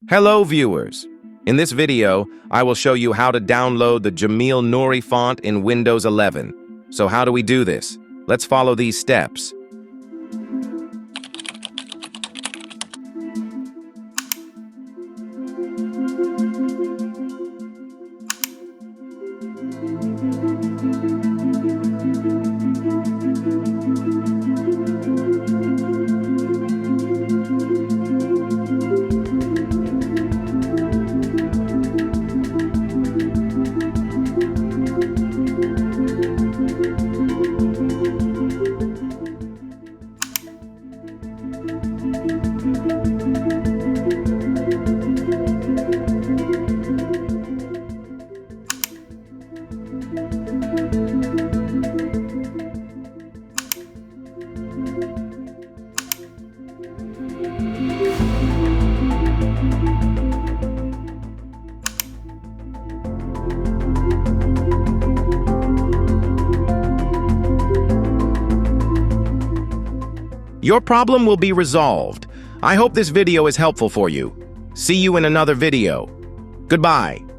Hello viewers! In this video, I will show you how to download the Jameel Nori font in Windows 11. So how do we do this? Let's follow these steps. Your problem will be resolved. I hope this video is helpful for you. See you in another video. Goodbye.